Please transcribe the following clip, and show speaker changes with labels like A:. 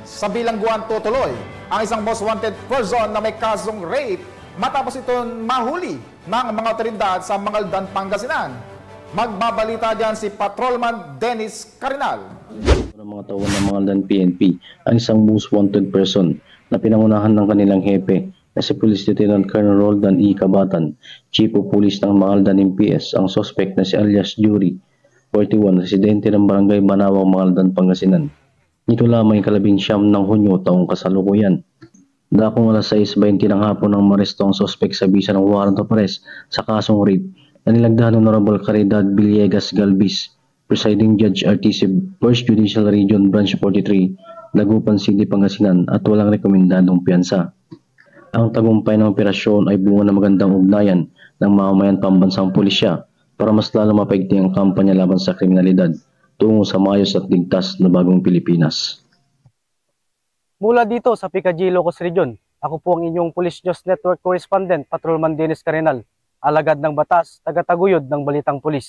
A: Sa bilangguan tutuloy ang isang most wanted person na may kasong rape matapos ito mahuli ng mga otoridad sa Mangaldan, Pangasinan. Magbabalita dyan si Patrolman Dennis Carinal.
B: Ng mga tauhan ng Mangaldan PNP ang isang most wanted person na pinangunahan ng kanilang hepe na si Police Lieutenant Colonel Roldan E. Cabatan, Chief of Police ng Mangaldan MPS. Ang suspect na si alias Jury, 41, residente ng Barangay Banawang, Mangaldan, Pangasinan. Nito lamang yung 19 ng Hunyo taong kasalukuyan. Dakong alas 6:20 ng hapon ng maresto ang suspect sa bisa ng warrant of arrest sa kasong rape na nilagdahan ng Honorable Caridad Villegas Galvis, Presiding Judge RTC 1st Judicial Region Branch 43, Dagupan City, Pangasinan at walang rekomendadong piyansa. Ang tagumpay ng operasyon ay bunga ng magandang ugnayan ng mamamayan pambansang pulisya para mas lalo mapaigting ang kampanya laban sa kriminalidad tungo sa maayos at ligtas na bagong Pilipinas.
C: Mula dito sa Picadillo, Ilocos Region, ako po ang inyong Police News Network Correspondent, Patrolman Dennis Carinal, alagad ng batas, tagataguyod ng Balitang Pulis.